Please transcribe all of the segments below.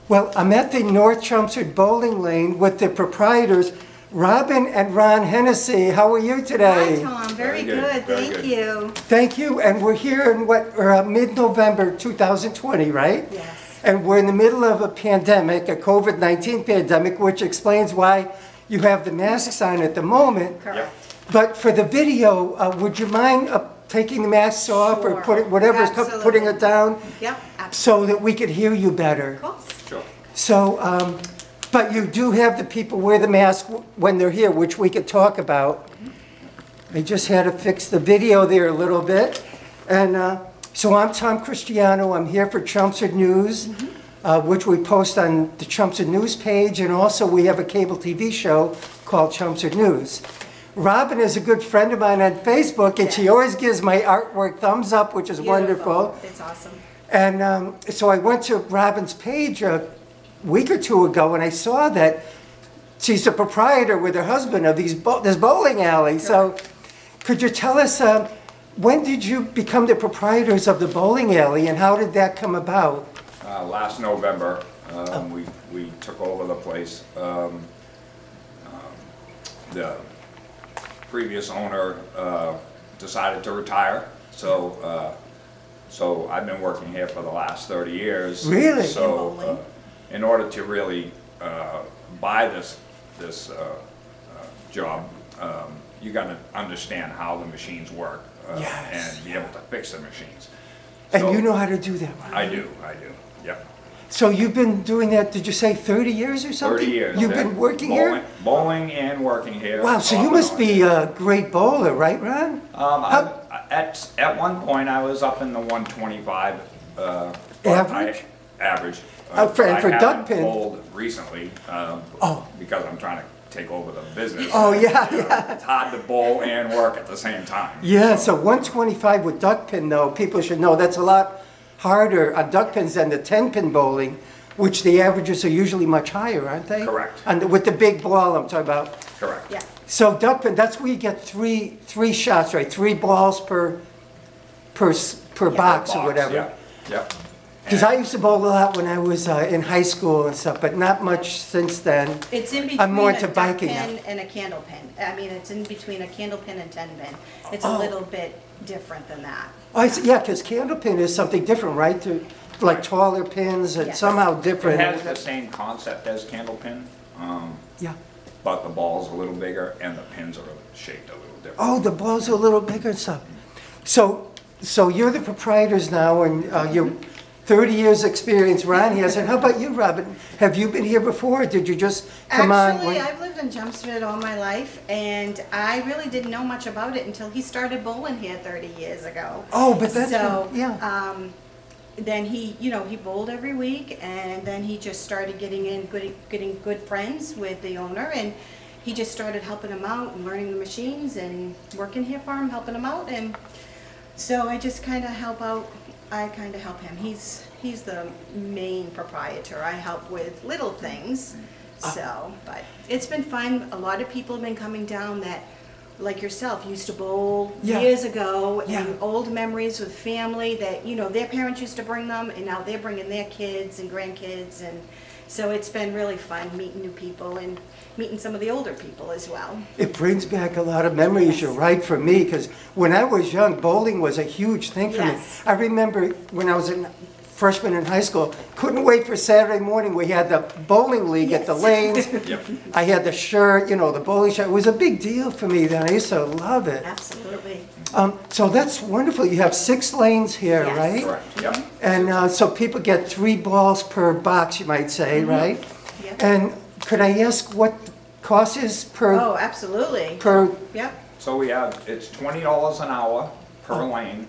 Well, I'm at the North Chelmsford Bowling Lane with the proprietors, Robin and Ron Hennessey. How are you today? Hi, Tom. Very good. Thank you. Thank you. And we're here in mid-November 2020, right? Yes. And we're in the middle of a pandemic, a COVID-19 pandemic, which explains why you have the masks on at the moment. Correct. But for the video, would you mind taking the masks off Sure. or putting it down? Yep, absolutely. So that we could hear you better. Of course. Sure. So, but you do have the people wear the mask when they're here, which we could talk about. I just had to fix the video there a little bit. And so I'm Tom Christiano. I'm here for Chelmsford News, which we post on the Chelmsford News page. And also we have a cable TV show called Chelmsford News. Robin is a good friend of mine on Facebook, and she always gives my artwork thumbs up, which is wonderful. It's awesome. And so I went to Robin's page a week or two ago, and I saw that she's the proprietor with her husband of this bowling alley. So could you tell us, when did you become the proprietors of the bowling alley, and how did that come about? Last November, we took over the place. The previous owner decided to retire, so I've been working here for the last 30 years. Really? So in order to really buy this job, you got to understand how the machines work and be able to fix the machines. And you know how to do that, right? I do, yep. So you've been doing that, did you say 30 years or something? 30 years. You've been working here? Bowling and working here. Wow, so you must be a great bowler, right, Ron? At one point, I was up in the 125 average. Average. For duck pin. Bowled recently because I'm trying to take over the business. Oh yeah. It's hard to bowl and work at the same time. Yeah, so 125 with duck pin, though, people should know that's a lot harder on duck pins than the 10-pin bowling, which the averages are usually much higher, aren't they? Correct. And with the big ball I'm talking about. Correct. Yeah. So duck pin, that's where you get three shots, right? 3 balls per box or whatever. Yeah. Yep. Because I used to bowl a lot when I was in high school and stuff, but not much since then. It's in between I'm more a into duck biking pin now. and a candle pin. I mean, it's in between a candle pin and 10-pin. It's a little bit different than that. Oh, yeah, because candle pin is something different, right? Like taller pins and somehow different. It has the same concept as candle pin. Yeah. But the ball's a little bigger and the pins are shaped a little different. Oh, the balls are a little bigger and stuff. So you're the proprietors now, and you're 30 years experience. Ron has, and how about you, Robin? Have you been here before, or did you just come on? Actually, I've lived in Chelmsford all my life, and I really didn't know much about it until he started bowling here 30 years ago. Oh, but that's so. yeah. Then he bowled every week, and then he just started getting good friends with the owner, and he just started helping him out and learning the machines and working here for him, helping him out, and so I just kind of help out. I kind of help him. He's the main proprietor. I help with little things, but it's been fun. A lot of people have been coming down that, like yourself, used to bowl years ago, and old memories with family that, their parents used to bring them, and now they're bringing their kids and grandkids, and so it's been really fun meeting new people and meeting some of the older people as well. It brings back a lot of memories, you're right, for me, because when I was young, bowling was a huge thing for me. I remember when I was a freshman in high school, couldn't wait for Saturday morning. We had the bowling league at the lanes. I had the shirt, the bowling shirt. It was a big deal for me then. I used to love it. Absolutely. So that's wonderful. You have 6 lanes here, right? Correct. Yep. And so people get 3 balls per box, you might say, right? Yep. And could I ask what cost is per? Oh, absolutely. Yep. So it's $20 an hour per lane.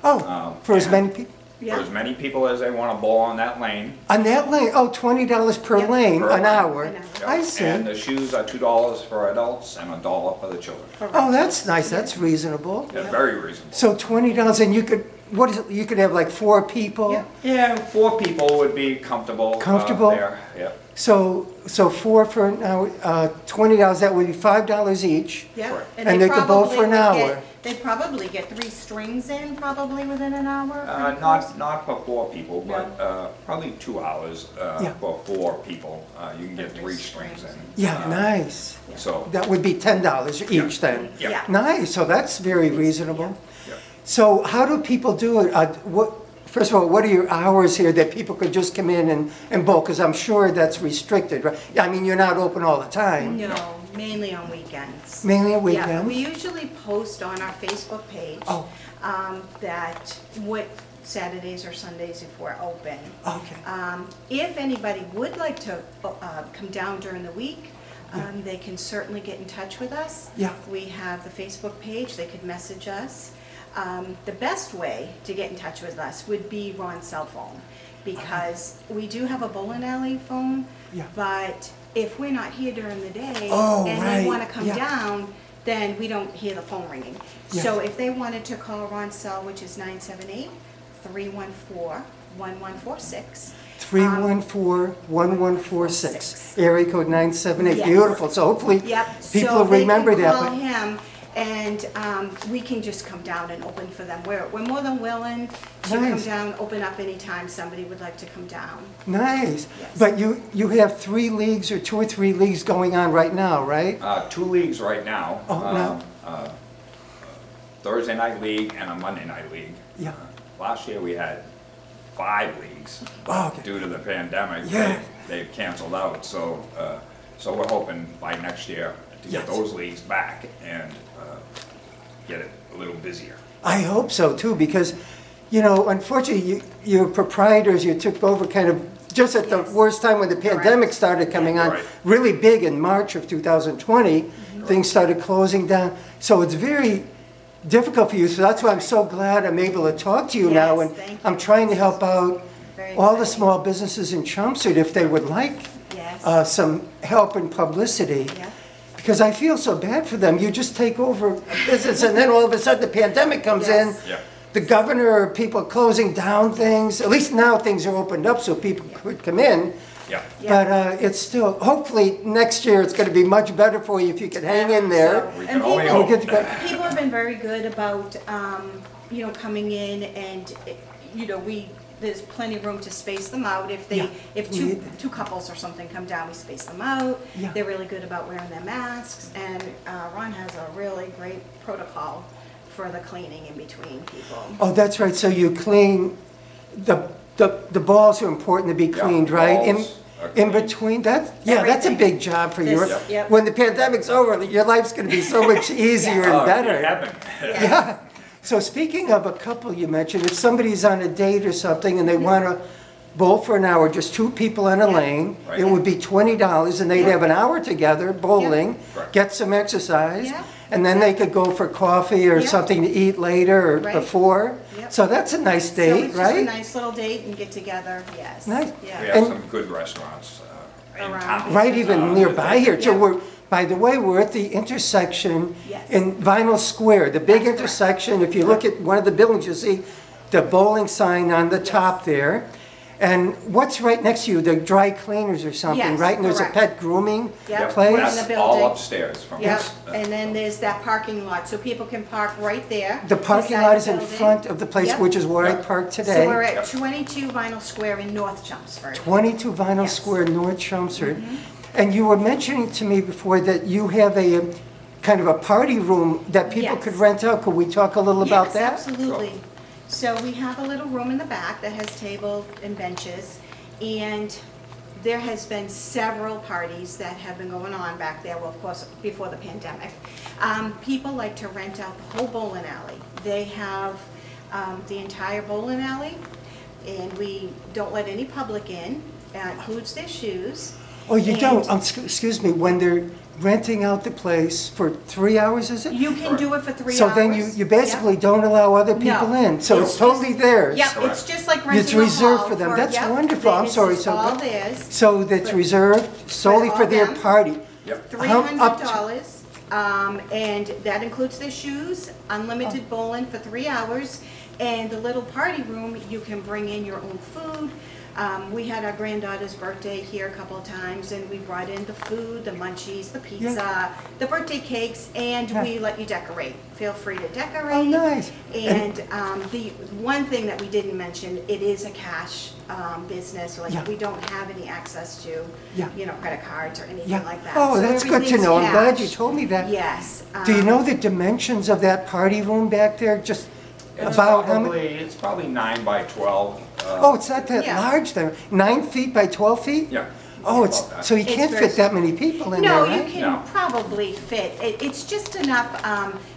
Oh, for as many people? For as many people as they want to bowl on that lane. On that lane? Oh, $20 per lane, an hour. Yep. I see. And the shoes are $2 for adults and $1 for the children. Oh, that's nice. That's reasonable. Yeah, very reasonable. So $20, and you could, what is it? You could have like 4 people? Yeah, 4 people would be comfortable. Comfortable? There. Yeah. So 4 for an hour, $20, that would be $5 each. Yeah. And they could bowl for an hour. They'd probably get 3 strings in probably within an hour. Not for 4 people, but probably 2 hours for 4 people. You can get 3 strings in. Yeah, nice. So That would be $10 each then? Yeah. Nice, so that's very reasonable. Yeah. So how do people do it? First of all, what are your hours here that people could just come in and bowl? Because I'm sure that's restricted, right? I mean, you're not open all the time. No, mainly on weekends. Mainly on Yeah, weekends? we usually post on our Facebook page Oh. that what Saturdays or Sundays if we're open. Okay. If anybody would like to come down during the week, they can certainly get in touch with us. Yeah. We have the Facebook page, they could message us. The best way to get in touch with us would be Ron's cell phone, because we do have a bowling alley phone, Yeah. but if we're not here during the day Oh, and right, they want to come yeah. down, then we don't hear the phone ringing. Yeah. So if they wanted to call Ron's cell, which is 978-314-1146. 314-1146, area code 978, Yes. beautiful, so hopefully Yep. people So they remember can that. call but- him, and we can just come down and open for them. We're more than willing to come Nice. down, open up anytime somebody would like to come down. Nice, Yes. but you have 3 leagues or 2 or 3 leagues going on right now, right? 2 leagues right now. Oh, no. Thursday night league and a Monday night league. Yeah. Last year we had 5 leagues. Oh, okay. Due to the pandemic. Yeah. They've canceled out, so we're hoping by next year to get Yes. those leagues back and get it a little busier. I hope so too, because, unfortunately, your proprietors, you took over kind of just at the Yes. worst time when the pandemic Correct. started coming on, Right. really big in March of 2020, things started closing down. So it's very difficult for you, so that's why I'm so glad I'm able to talk to you now. Yes, And thank you. I'm trying to help out Very all the exciting. small businesses in Chelmsford if they would like Yes. some help and publicity. Yeah. Because I feel so bad for them. You just take over a business and then all of a sudden the pandemic comes in. Yes. Yeah. The governor or people closing down things. At least now things are opened up so people could come in. Yeah. But it's still, hopefully next year it's going to be much better for you if you could hang in there. So- We and can only people- hope. We'll get to- People have been very good about, coming in and, there's plenty of room to space them out. If Yeah. if two couples or something come down, we space them out. Yeah. They're really good about wearing their masks, and Ron has a really great protocol for the cleaning in between people. Oh, that's right. So you clean, the balls are important to be Yeah, cleaned, right? balls are In cleaned. between, that's a Everything. big job for you. This- yep. When the pandemic's over, your life's going to be so much easier Oh, and better. good heaven. Yeah. So speaking of a couple you mentioned, if somebody's on a date or something and they want to bowl for an hour, just 2 people in a Yeah. lane, Right. it would be $20 and they'd have an hour together bowling, Right. get some exercise, Yeah. and then they could go for coffee or Yeah. something to eat later or Right. before. Yep. So that's a nice So date, it's just a right? nice little date and get together, yes. Nice. We Yeah. have And- some good restaurants in Around. town. Right, even nearby here. So Yeah. by the way, we're at the intersection Yes. in Vinyl Square, the big That's correct. intersection. If you look at one of the buildings, you'll see the bowling sign on the top there. And what's right next to you? The dry cleaners or something, Yes, right? And there's a correct. pet grooming Yep. Yep, place? That's- That's the all building. upstairs from Yep, us. and then there's that parking lot, so people can park right there. The parking beside lot the is in building. front of the place, Yep. which is where I Yep. parked So today. we're at Yep. 22 Vinyl Square in North Chelmsford. 22 Vinyl Yes. Mm-hmm. Square, North Chelmsford. And you were mentioning to me before that you have a kind of a party room that people Yes. could rent out. Could we talk a little about that? Yes, absolutely. So we have a little room in the back that has tables and benches, and there has been several parties that have been going on back there, well, of course, before the pandemic. People like to rent out the whole bowling alley. They have the entire bowling alley, and we don't let any public in. It includes their shoes. Oh, you And don't? Excuse me, when they're renting out the place for 3 hours, is it? You can do it for 3 hours. So then you basically Yep. don't allow other people No. in? So it's It's totally theirs? Yep, Correct. it's just like renting It's a hall. reserved for them. That's yep, wonderful. I'm it's sorry, just so all good. theirs. So that's But- reserved solely all for their them. party? Yep. Up to- $300, and that includes their shoes, unlimited bowling for 3 hours, and the little party room, you can bring in your own food, We had our granddaughter's birthday here a couple of times, and we brought in the food, the munchies, the pizza, the birthday cakes, and we let you decorate. Feel free to decorate. Oh, nice. And the one thing that we didn't mention, it is a cash business. Like we don't have any access to, you know, credit cards or anything like that. Oh, so that's good to know. I'm glad you cash. told me that. Yes. Do you know the dimensions of that party room back there? Just It's about how probably, many? it's probably 9 by 12. Oh, it's not that large then. 9 feet by 12 feet? Yeah. Oh, it's About that. so you can't very fit that many people in No, there, you right? can No. probably fit. It's just enough.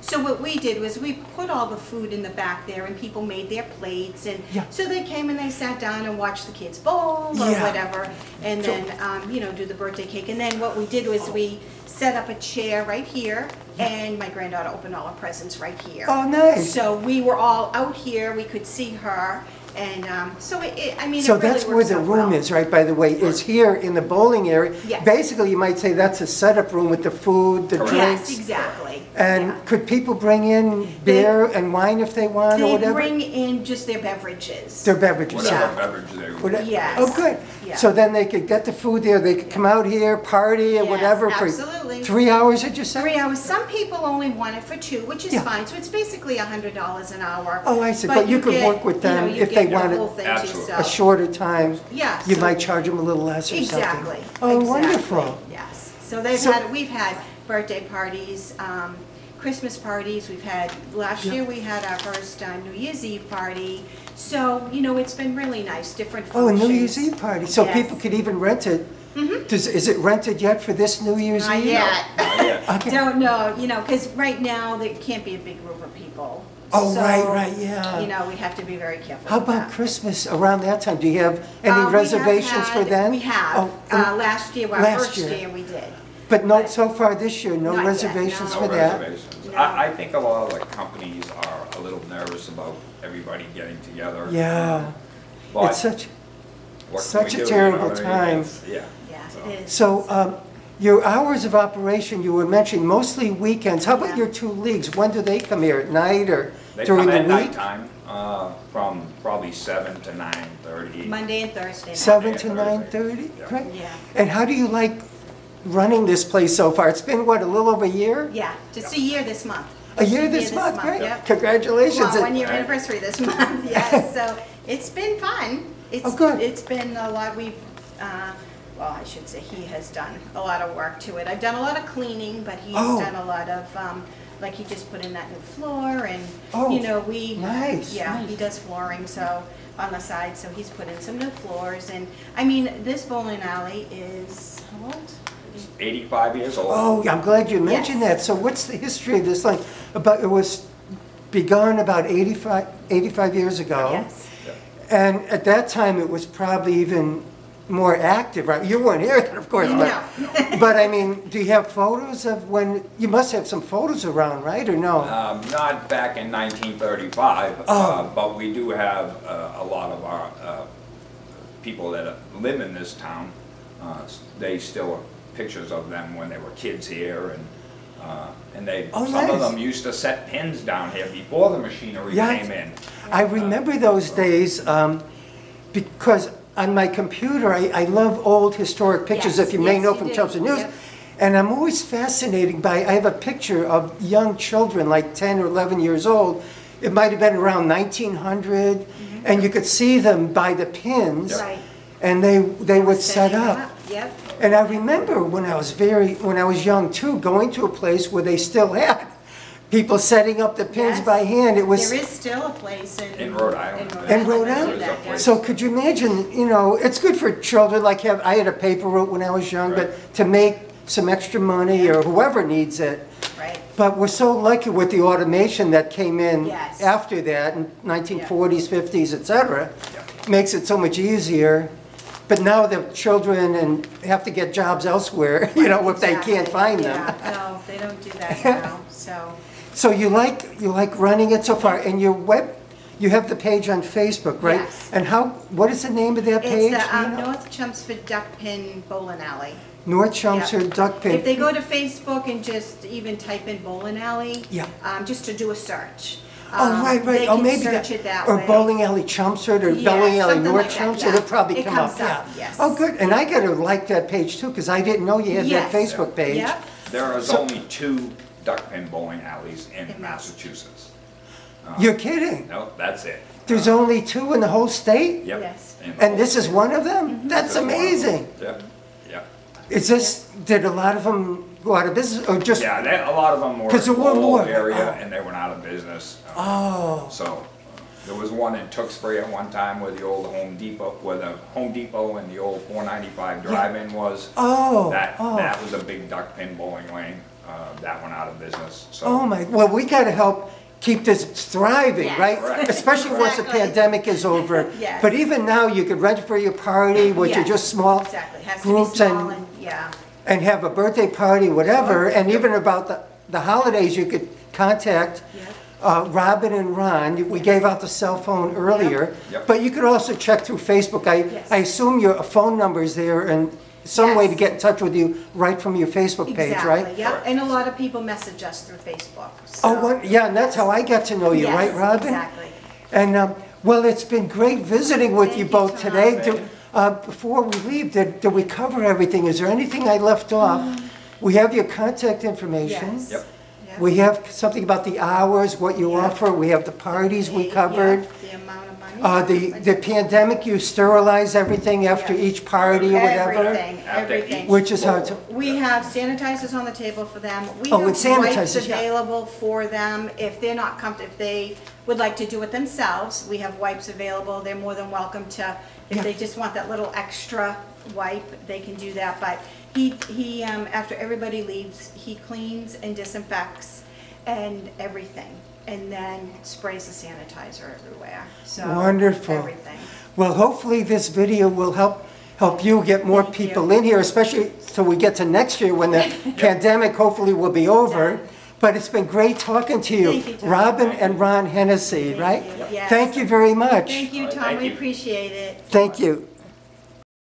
So what we did was we put all the food in the back there, and people made their plates, and so they came and they sat down and watched the kids bowl or whatever, and then you know, do the birthday cake. And then what we did was we set up a chair right here, and my granddaughter opened all her presents right here. Oh, nice. So we were all out here. We could see her. And so, I mean, So it really that's where works the out room well. is, right, by the way, is here in the bowling area. Yes. Basically, you might say that's a setup room with the food, the Correct. drinks. Yes, exactly. And Yeah. could people bring in beer and wine if they want or They whatever? bring in just their beverages. Their beverages. Whatever Yeah. beverage they Whatever. Yes. Oh, good. Yeah. So then they could get the food there, they could come out here, party or Yes, whatever absolutely. for 3 hours, did you say? 3 hours. Some people only want it for 2, which is Yeah. fine. So it's basically $100 an hour. Oh, I see. But you could work with you know, them you if they get the wanted whole thing to Absolutely. a yourself. shorter time. Yeah. You so- might charge them a little less or something. Exactly. Oh, exactly. wonderful. Yes. So we've had birthday parties, Christmas parties. We've had, last year we had our first New Year's Eve party. So, you know, it's been really nice, different Oh, a functions. New Year's Eve party. So Yes. people could even rent it. Is it rented yet for this New Year's Not Eve? yet. Not yet. Okay. Don't know, you know, because right now there can't be a big group of people. Oh, So, right, yeah. You know, we have to be very careful. How with about that. Christmas around that time? Do you have any We have reservations for had- then? We have. Oh, Last year, our last first year. year we did. but no, so far this year, no Not yet, reservations no. for No that? reservations. No. I think a lot of the companies are a little nervous about everybody getting together. Yeah. But It's such, what can such we a do, terrible you know what I mean? time. It's- Yeah. Yeah, it is. so your hours of operation, you were mentioning mostly weekends. How about Yeah. your 2 leagues? When do they come here, at night or They during come the at week? nighttime, from probably 7 to 9:30. Monday and Thursday. night. 7 Monday to and Thursday. 9:30? Yeah. Great. Yeah. And how do you like running this place so far? It's been, what, a little over a year? Yeah, just a year this month. A year Just this month, great. Yep. Congratulations. Well, 1 year anniversary this month, yes. So it's been fun. Oh, good. It's been a lot. We've, well, I should say he has done a lot of work to it. I've done a lot of cleaning, but he's Oh. done a lot of, like he just put in that new floor and, Oh, you know, we. nice, Yeah, nice. he does flooring, so, on the side, so he's put in some new floors. And, I mean, this bowling alley is, how old? 85 years old. Oh, I'm glad you mentioned Yes. that. So what's the history of this thing? About, it was begun about 85 years ago. Yes. And at that time, it was probably even more active, right? You weren't here, of course, but, No. but I mean, do you have photos of when, you must have some photos around, right, or no? Not back in 1935, Oh. but we do have a lot of our people that live in this town. They still have pictures of them when they were kids here, and they Oh, some of nice. them used to set pins down here before the machinery Yeah. came in. I remember those days because on my computer, I love old historic pictures, Yes, if you may yes, know you from do. Chelmsford News. Yep. And I'm always fascinated by, I have a picture of young children, like 10 or 11 years old. It might have been around 1900, and you could see them by the pins. Right. And they would set Setting up. them Yep. And I remember when I was young too, going to a place where they still had people setting up the pins Yes. by hand. It was There is still a place In Rhode Island. In Rhode that do Island? that, yeah. So could you imagine, you know, it's good for children, like I had a paper route when I was young, Right. but to make some extra money or whoever needs it. Right. But we're so lucky with the automation that came in Yes. after that, in 1940s, 50s, et cetera. Makes it so much easier. But now the children have to get jobs elsewhere, you know, if they can't Exactly. find them. Yeah, no, they don't do that now, so. So you like running it so far, and you have the page on Facebook, right? Yes. And what is the name of that page? It's Do you the know? North Chelmsford Duck Pin Bowling Alley. North Chelmsford Yeah. Duck Pin. If they go to Facebook and just even type in bowling alley, Yeah. just to do a search. Oh, right, right. They Oh, can maybe search it that or way. Bowling Alley Chelmsford or Yeah, Bowling Alley something North like that, Chelmsford, yeah. it'll probably It come comes up, up, yeah. yes. Oh, good. And I gotta like that page too, because I didn't know you had that Yes. Facebook page. Yep. There is only 2 duck pin bowling alleys in In Massachusetts. You're kidding? No, that's it. There's only 2 in the whole state? Yep. Yes. in the And whole this is state. one of them? Mm-hmm. That's This is one of them. amazing. Yep, yep. Is this, did a lot of them go out of business or just? Yeah, a lot of them were 'Cause there in the were old more. area Oh. and they went out of business. Oh, So, there was one in Tewksbury at one time where the old Home Depot, where the Home Depot and the old 495 drive-in was. oh, That oh. was a big duck pin bowling lane. That went out of business, so. Oh my, well, we gotta help keep this thriving, Yes. right? Correct. Especially once the Exactly. pandemic is over. Yes. But even now, you could rent for your party, which are Yes, just small Exactly, has to be groups small and, yeah. and have a birthday party, whatever. Sure. And even about the holidays, you could contact Yep. Robin and Ron. We gave out the cell phone earlier. Yep. But you could also check through Facebook. Yes. I assume your phone number's there and some way to Yes. get in touch with you right from your Facebook page, right? Exactly, yeah, Correct. and a lot of people message us through Facebook, Oh, so- yeah, and that's how I got to know you, right, Yes, Robin? exactly. And, well, it's been great visiting with Thank you you, both Tom. today. Before we leave, did we cover everything? Is there anything I left off? We have your contact information. Yes. Yep. Yep. We have something about the hours, what you Yeah. offer. We have the parties we Yeah, covered. the amount of money. The pandemic, you sterilize everything after Yeah. each party or whatever? Everything, After everything. each Which is how bowl. to, We have sanitizers on the table for them. We Oh, have with sanitizers, wipes yeah. available for them if they're not comfortable, if they would like to do it themselves. We have wipes available. They're more than welcome to, if Yeah. they just want that little extra wipe, they can do that. But he after everybody leaves, he cleans and disinfects and everything, and then sprays the sanitizer everywhere. So Wonderful. everything. well, hopefully this video will help you get more Thank you. people in here, especially till we get to next year when the pandemic hopefully will be over. Done. But it's been great talking to you. Thank you, Tom. Robin and Ron Hennessey, Thank right? you. Yes. Thank you very much. Thank you, All right, Tom. thank We you. appreciate it. Thank you.